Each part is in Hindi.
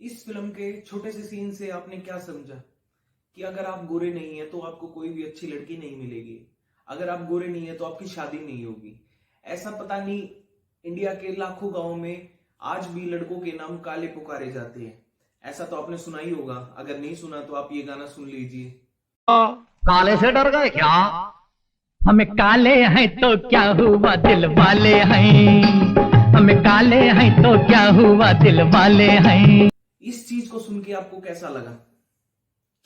इस फिल्म के छोटे से सीन से आपने क्या समझा कि अगर आप गोरे नहीं है तो आपको कोई भी अच्छी लड़की नहीं मिलेगी, अगर आप गोरे नहीं है तो आपकी शादी नहीं होगी। ऐसा पता नहीं इंडिया के लाखों गांवों में आज भी लड़कों के नाम काले पुकारे जाते हैं। ऐसा तो आपने सुना ही होगा, अगर नहीं सुना तो आप ये गाना सुन लीजिए। काले से डर गए क्या? हमें काले हैं तो क्या हुआ, दिल वाले हैं। हमें काले हैं तो क्या हुआ, दिल वाले हैं। इस चीज को सुन के आपको कैसा लगा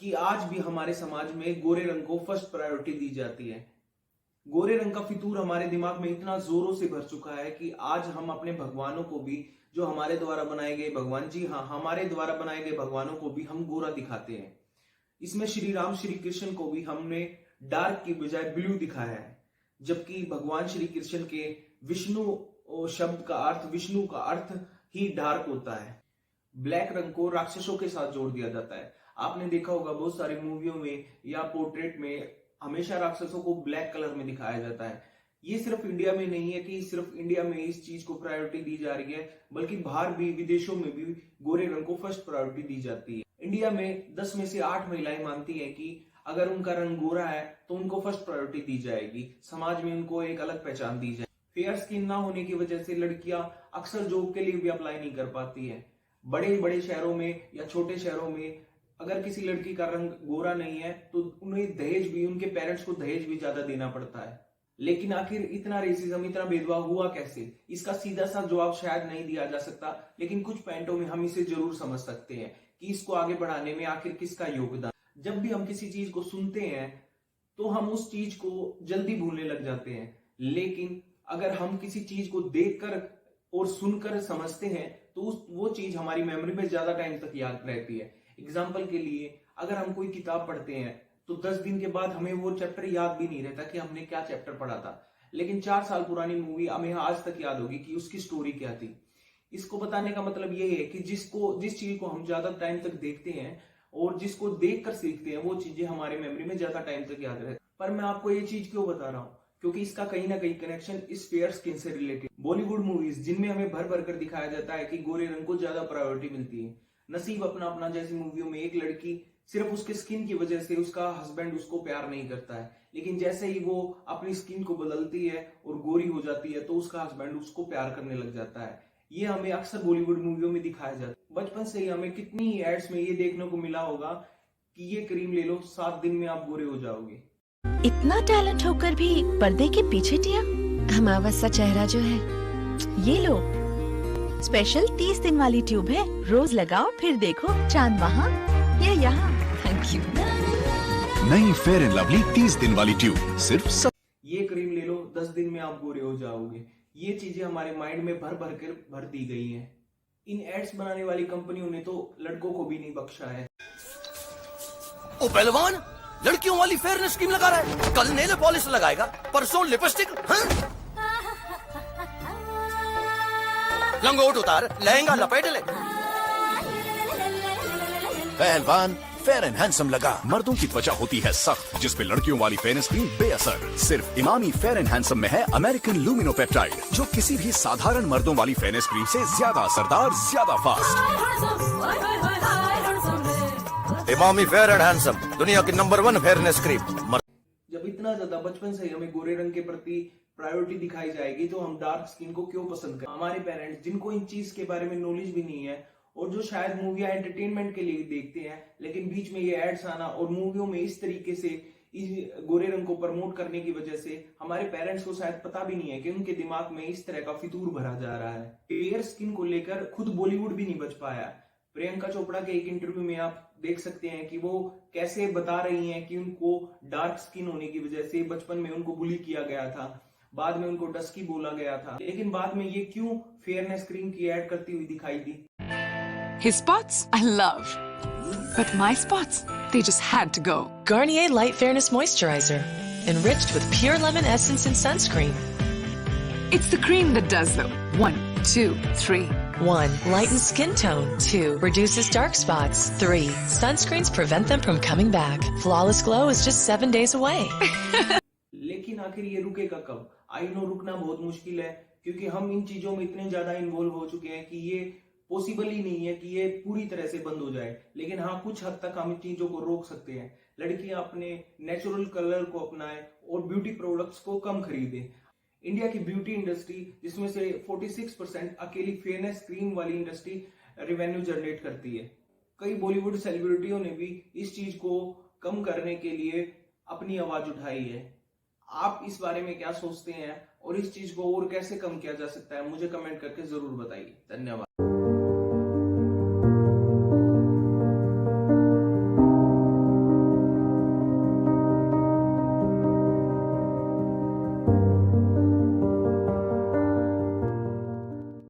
कि आज भी हमारे समाज में गोरे रंग को फर्स्ट प्रायोरिटी दी जाती है। गोरे रंग का फितूर हमारे दिमाग में इतना जोरों से भर चुका है कि आज हम अपने भगवानों को भी, जो हमारे द्वारा बनाए गए भगवान, जी हाँ, हमारे द्वारा बनाए गए भगवानों को भी हम गोरा दिखाते हैं। इसमें श्री राम श्री कृष्ण को भी हमने डार्क की बजाय ब्लू दिखाया है, जबकि भगवान श्री कृष्ण के विष्णु शब्द का अर्थ, विष्णु का अर्थ ही डार्क होता है। ब्लैक रंग को राक्षसों के साथ जोड़ दिया जाता है। आपने देखा होगा बहुत सारी मूवियों में या पोर्ट्रेट में हमेशा राक्षसों को ब्लैक कलर में दिखाया जाता है। ये सिर्फ इंडिया में नहीं है कि सिर्फ इंडिया में इस चीज को प्रायोरिटी दी जा रही है, बल्कि बाहर भी, विदेशों में भी गोरे रंग को फर्स्ट प्रायोरिटी दी जाती है। इंडिया में 10 में से 8 महिलाएं मानती है कि अगर उनका रंग गोरा है तो उनको फर्स्ट प्रायोरिटी दी जाएगी, समाज में उनको एक अलग पहचान दी जाएगी। फेयर स्किन ना होने की वजह से लड़कियां अक्सर जॉब के लिए भी अप्लाई नहीं कर पाती है। बड़े बड़े शहरों में या छोटे शहरों में अगर किसी लड़की का रंग गोरा नहीं है तो उन्हें दहेज भी, उनके पेरेंट्स को दहेज भी ज्यादा देना पड़ता है। लेकिन आखिर इतना रेसिज्म, इतना भेदभाव हुआ कैसे? इसका सीधा सा जवाब शायद नहीं दिया जा सकता, लेकिन कुछ पॉइंटों में हम इसे जरूर समझ सकते हैं कि इसको आगे बढ़ाने में आखिर किसका योगदान। जब भी हम किसी चीज को सुनते हैं तो हम उस चीज को जल्दी भूलने लग जाते हैं, लेकिन अगर हम किसी चीज को देखकर और सुनकर समझते हैं तो वो चीज हमारी मेमोरी में ज्यादा टाइम तक याद रहती है। एग्जाम्पल के लिए, अगर हम कोई किताब पढ़ते हैं तो 10 दिन के बाद हमें वो चैप्टर याद भी नहीं रहता कि हमने क्या चैप्टर पढ़ा था, लेकिन 4 साल पुरानी मूवी हमें आज तक याद होगी कि उसकी स्टोरी क्या थी। इसको बताने का मतलब ये है कि जिस चीज को हम ज्यादा टाइम तक देखते हैं और जिसको देखकर सीखते हैं, वो चीजें हमारे मेमोरी में ज्यादा टाइम तक याद रहती है। पर मैं आपको ये चीज क्यों बता रहा हूँ? क्योंकि इसका कहीं ना कहीं कनेक्शन इस फेयर स्किन से रिलेटेड। बॉलीवुड मूवीज जिनमें हमें भर भर कर दिखाया जाता है कि गोरे रंग को ज्यादा प्रायोरिटी मिलती है। नसीब अपना अपना जैसी मूवियों में एक लड़की सिर्फ उसके स्किन की वजह से उसका हस्बैंड उसको प्यार नहीं करता है, लेकिन जैसे ही वो अपनी स्किन को बदलती है और गोरी हो जाती है तो उसका हस्बैंड उसको प्यार करने लग जाता है। ये हमें अक्सर बॉलीवुड मूवियों में दिखाया जाता है। बचपन से ही हमें कितनी एड्स में ये देखने को मिला होगा कि ये क्रीम ले लो, 7 दिन में आप गोरे हो जाओगे। इतना टैलेंट होकर भी पर्दे के पीछे टिया। अमावस सा चेहरा जो है, ये लो, स्पेशल 30 दिन वाली ट्यूब है, रोज लगाओ फिर देखो चांद वहाँ या यहाँ। Thank you. नई फेयर एंड लवली 30 दिन वाली ट्यूब सिर्फ ये क्रीम ले लो, 10 दिन में आप गोरे हो जाओगे। ये चीजें हमारे माइंड में भर दी गई हैं। इन एड्स बनाने वाली कंपनियों ने तो लड़कों को भी नहीं बख्शा है। ओ पहलवान, लड़कियों वाली फेयरनेस स्कीम लगा रहा है। कल नेल पॉलिश लगाएगा, परसों लिपस्टिक। लंगोट उतार, लहंगा लपेट ले। पहलवान फेयर एंड हैंडसम लगा। मर्दों की त्वचा होती है सख्त, जिस पे लड़कियों वाली फेयरनेस क्रीम बेअसर। सिर्फ इमामी फेयर एंड हैंडसम में है अमेरिकन लुमिनोपेप्टाइड, जो किसी भी साधारण मर्दों वाली फेयरनेस क्रीम से ज्यादा असरदार, ज्यादा fast. Emami fair and handsome, दुनिया की नंबर 1 फेयरनेस क्रीम। जब इतना ज्यादा बचपन से ही हमें गोरे रंग के प्रति प्रायोरिटी दिखाई जाएगी तो हम डार्क स्किन को क्यों पसंद करें? हमारे पेरेंट्स, जिनको इन चीज के बारे में नॉलेज भी नहीं है और जो शायद मूवियां एंटरटेनमेंट के लिए देखते हैं, लेकिन बीच में ये एड्स आना और मूवियों में इस तरीके से इस गोरे रंग को प्रमोट करने की वजह से हमारे पेरेंट्स को शायद पता भी नहीं है कि उनके दिमाग में इस तरह का फितूर भरा जा रहा है। फेयर स्किन को लेकर खुद बॉलीवुड भी नहीं बच पाया। प्रियंका चोपड़ा के एक इंटरव्यू में आप देख सकते हैं कि वो कैसे बता रही हैं कि उनको डार्क स्किन होने की वजह से बचपन में उनको बुली किया गया था, बाद में उनको डस्की बोला गया था, लेकिन बाद में ये क्यों फेयरनेस क्रीम की ऐड करती हुई दिखाई दी? His spots I love. But my spots, they just had to go. Garnier Light Fairness Moisturizer, enriched with pure lemon essence and sunscreen. It's the cream that does though. 1, 2, 3. 1. Lightens skin tone. 2. Reduces dark spots. 3. Sunscreens prevent them from coming back. Flawless glow is just 7 days away. लेकिन आखिर ये रुकेगा कब? आई नो रुकना बहुत मुश्किल है, क्योंकि हम इन चीजों में इतने ज्यादा इन्वॉल्व हो चुके हैं कि ये पॉसिबल ही नहीं है कि ये पूरी तरह से बंद हो जाए। लेकिन हाँ, कुछ हद तक हम इन चीजों को रोक सकते हैं। लड़कियां अपने नेचुरल कलर को अपनाएं और ब्यूटी प्रोडक्ट्स को कम खरीदें। इंडिया की ब्यूटी इंडस्ट्री, जिसमें से 46% अकेली फेयरनेस क्रीम वाली इंडस्ट्री रेवेन्यू जनरेट करती है। कई बॉलीवुड सेलिब्रिटियों ने भी इस चीज को कम करने के लिए अपनी आवाज उठाई है। आप इस बारे में क्या सोचते हैं और इस चीज को और कैसे कम किया जा सकता है, मुझे कमेंट करके जरूर बताइए। धन्यवाद।